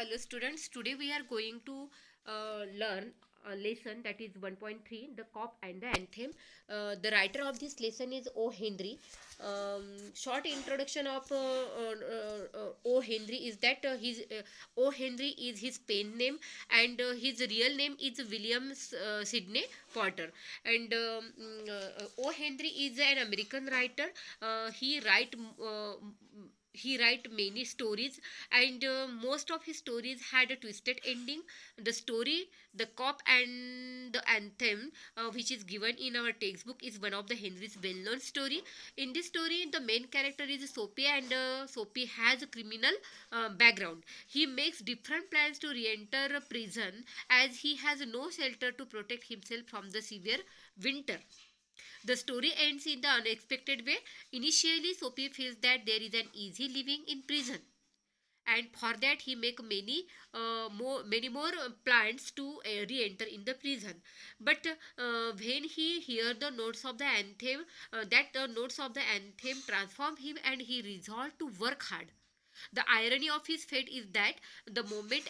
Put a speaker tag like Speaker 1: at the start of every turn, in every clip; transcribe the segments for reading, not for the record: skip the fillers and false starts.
Speaker 1: Hello students, today we are going to learn a lesson that is 1.3, the cop and the anthem. The writer of this lesson is O. Henry. Short introduction of O. Henry is that O. Henry is his pen name, and his real name is William Sidney Porter. And O. Henry is an American writer. He write many stories, and most of his stories had a twisted ending. The story, the cop and the anthem, which is given in our textbook, is one of the Henry's well-known story. In this story, the main character is Soapy, and Soapy has a criminal background. He makes different plans to re-enter a prison, as he has no shelter to protect himself from the severe winter. The story ends in the unexpected way. Initially, Soapy feels that there is an easy living in prison, and for that he make many more plans to re-enter in the prison. But when he hear the notes of the anthem, that the notes of the anthem transform him, and he resolved to work hard. The irony of his fate is that the moment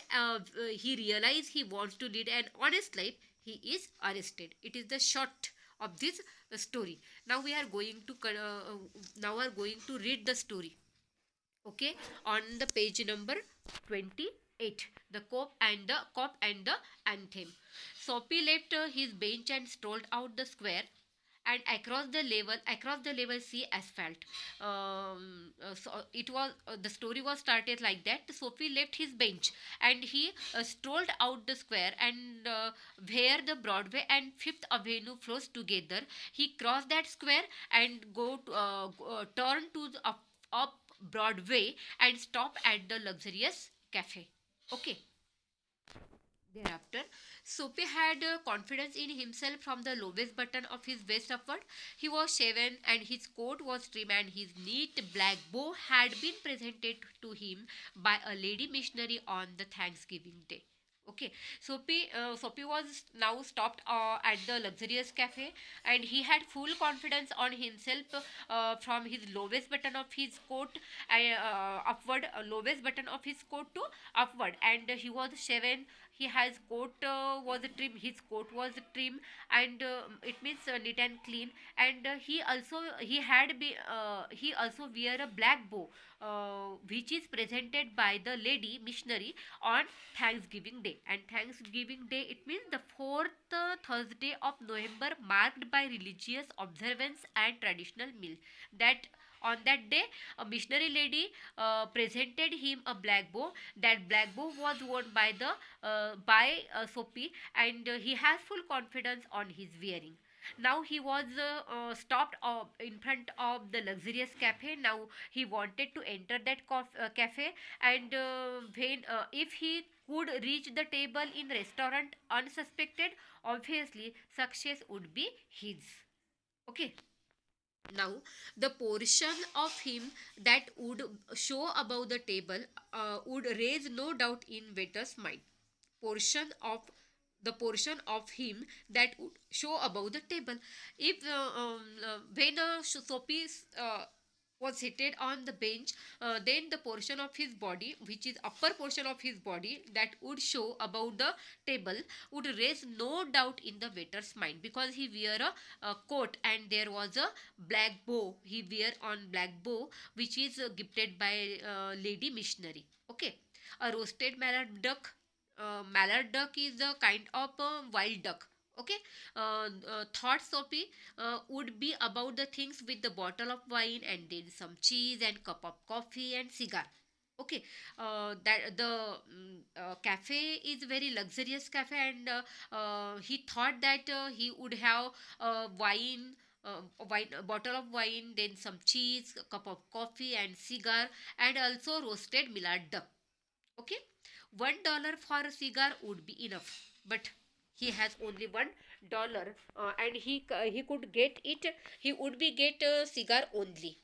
Speaker 1: he realizes he wants to lead an honest life, he is arrested. It is the short of this story. Now we are going to read the story. Okay, on the page number 28, the cop and the anthem. Soapy left his bench and strolled out the square, and across the level see asphalt. The story was started like that. Sophie left his bench, and he strolled out the square, and where the Broadway and Fifth Avenue flows together, he crossed that square and turn to the up Broadway and stop at the luxurious cafe. Okay. Thereafter, Soapy had confidence in himself from the lowest button of his vest upward. He was shaven, and his coat was trim, and his neat black bow had been presented to him by a lady missionary on the Thanksgiving Day. Okay, Soapy was now stopped at the luxurious cafe, and he had full confidence on himself from his lowest button of his coat upward, lowest button of his coat to upward, and he was shaven. He has coat was trim, his coat was trim, and it means neat and clean. And he also wear a black bow, which is presented by the lady missionary on Thanksgiving Day. And Thanksgiving Day, it means the fourth Thursday of November, marked by religious observance and traditional meal. That on that day, a missionary lady presented him a black bow. That black bow was worn by Soapy, and he has full confidence on his wearing. Now he was stopped in front of the luxurious cafe. Now he wanted to enter that cafe, and when if he could reach the table in restaurant unsuspected, obviously success would be his. Okay. Now, the portion of him that would show above the table would raise no doubt in waiter's mind. Portion of the portion of him that would show above the table. If when Soapy was seated on the bench, then the portion of his body, which is upper portion of his body, that would show above the table, would raise no doubt in the waiter's mind, because he wear a coat, and there was a black bow. He wear on black bow, which is gifted by lady missionary. Okay, a roasted mallard duck is a kind of wild duck. Okay. Thought Soapy would be about the things with the bottle of wine, and then some cheese and cup of coffee and cigar. Okay. That the cafe is very luxurious cafe, and he thought that he would have a bottle of wine, then some cheese, a cup of coffee and cigar, and also roasted mallard duck. Okay, $1 for a cigar would be enough, but he has only $1, and he could get it. He would be get a cigar only.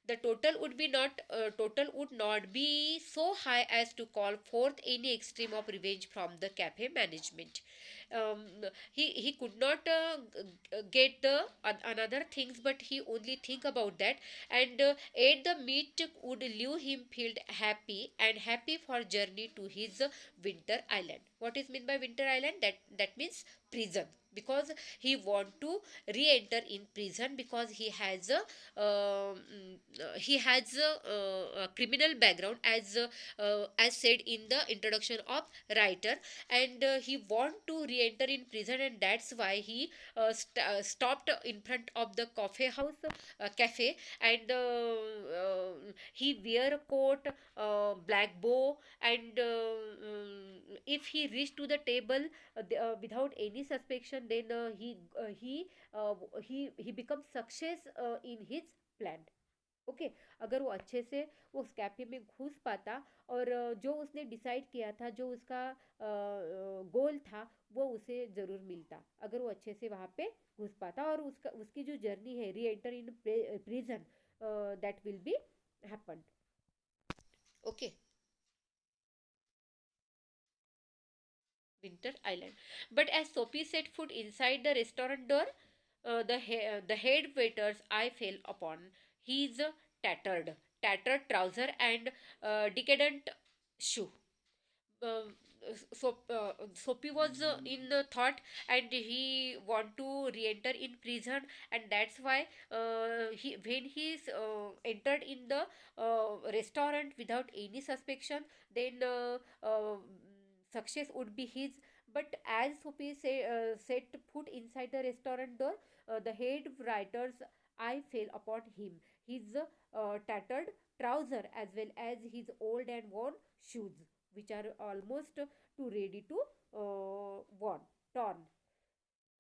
Speaker 1: The total would not be so high as to call forth any extreme of revenge from the cafe management. um, he could not get the another things, but he only think about that, and ate the meat would leave him feel happy and happy for journey to his winter island. What is meant by winter island? That means prison, because he want to re-enter in prison, because he has a criminal background, as said in the introduction of writer, and he want to re-enter in prison, and that's why he stopped in front of the coffee house cafe, and he wear a coat, black bow, and if he reached to the table without any suspicion, then he becomes success in his plan. Okay अगर वो अच्छे से वो उस cafe में घुस पाता, और जो उसने डिसाइड किया था, जो उसका गोल था, वो उसे ज़रूर मिलता अगर वो अच्छे से वहाँ पे घुस पाता, और उसका उसकी जो जर्नी है री enter in prison, that will be happen. Okay. Winter Island. But as Sophie set foot inside the restaurant door, the head waiter's eye fell upon his tattered trouser and decadent shoe. Uh, Sophie was in the thought, and he want to re-enter in prison, and that's why he when he entered in the restaurant without any suspicion, then success would be his. But as Sophie set foot inside the restaurant door, the head writer's eye fell upon him. His tattered trouser, as well as his old and worn shoes, which are almost too ready to worn torn.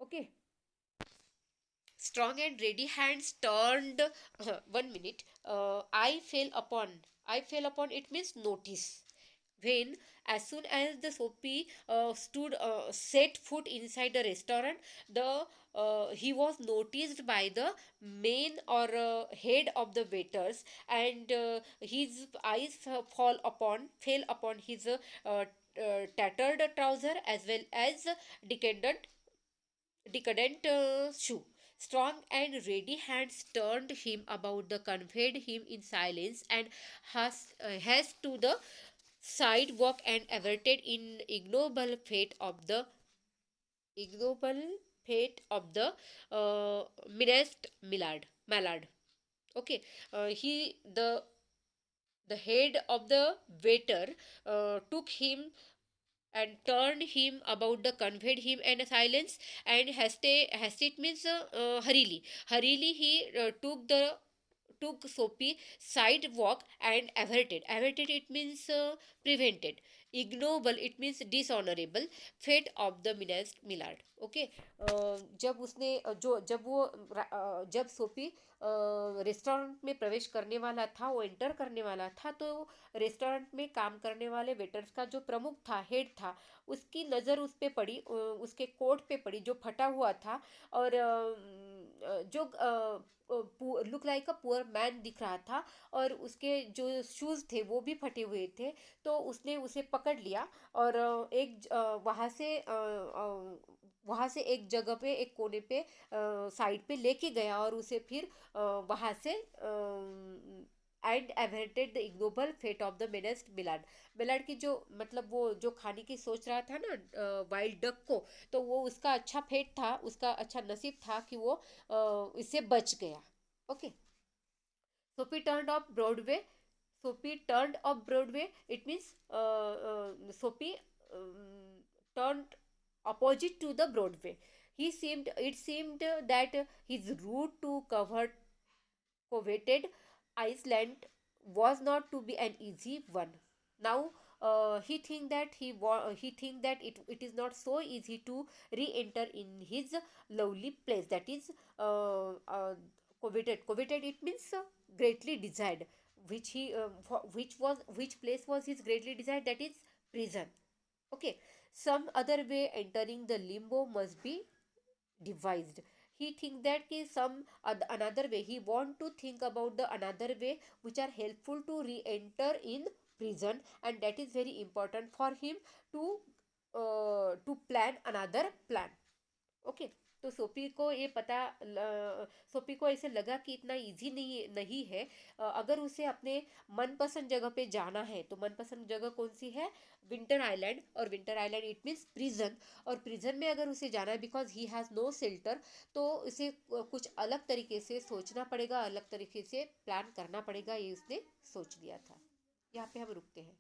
Speaker 1: Okay. Strong and ready hands turned. 1 minute. I fell upon it means notice. When, as soon as the Soapy stood set foot inside the restaurant, the he was noticed by the main or head of the waiters, and his eyes fell upon his tattered trouser, as well as decadent shoe. Strong and ready hands turned him about, the conveyed him in silence, and has to the sidewalk, and averted in ignoble fate of the menaced Mallard. Okay, he the head of the waiter took him and turned him about, the conveyed him in silence, and hasty means hurriedly he took Soapy sidewalk, and averted it means prevented. Ignoble it means dishonorable. Fate of the menaced Millard. Okay. जब उसने जब वो जब सोपी restaurant में प्रवेश करने वाला था, वो एंटर करने वाला था, तो रेस्टोरेंट में काम करने वाले वेटर्स का जो प्रमुख था, हेड था, उसकी नज़र उस पे पड़ी, उसके कोट पे पड़ी, जो फटा हुआ था, और जो look like a poor man दिख रहा था, और उसके जो शूज़ थे वो भी फटे हुए थे. तो उसने उसे पकड़ लिया, और वहाँ से एक जगह पे, एक कोने पे, साइड पे लेके गया, और उसे फिर वहाँ से and averted the ignoble fate of the meanest milord की जो मतलब वो जो खाने की सोच रहा था ना वाइल्ड डक को, तो वो उसका अच्छा फेट था, उसका अच्छा नसीब था कि वो इससे बच गया. Okay. Sophie turn off Broadway. Sophie turned off Broadway. It means Sophie turned opposite to the Broadway. It seemed that his route to coveted Iceland was not to be an easy one. Now he think that it is not so easy to re-enter in his lovely place, that is coveted it means greatly desired, which place was his greatly desired, that is prison. Okay. Some other way entering the limbo must be devised. he think that ki some another way, he want to think about the another way which are helpful to re-enter in prison, and that is very important for him to plan another plan. Okay, तो Sophie को ये पता Sophie को ऐसे लगा कि इतना easy नहीं नहीं है। अगर उसे अपने मनपसंद जगह पे जाना है तो मनपसंद जगह कौन सी है? विंटर आइलैंड, और winter island it means prison. और प्रिजन में अगर उसे जाना है because he has no shelter, तो उसे कुछ अलग तरीके से सोचना पड़ेगा, अलग तरीके से प्लान करना पड़ेगा, ये उसने सोच लिया था। यहाँ पे हम रुकते हैं।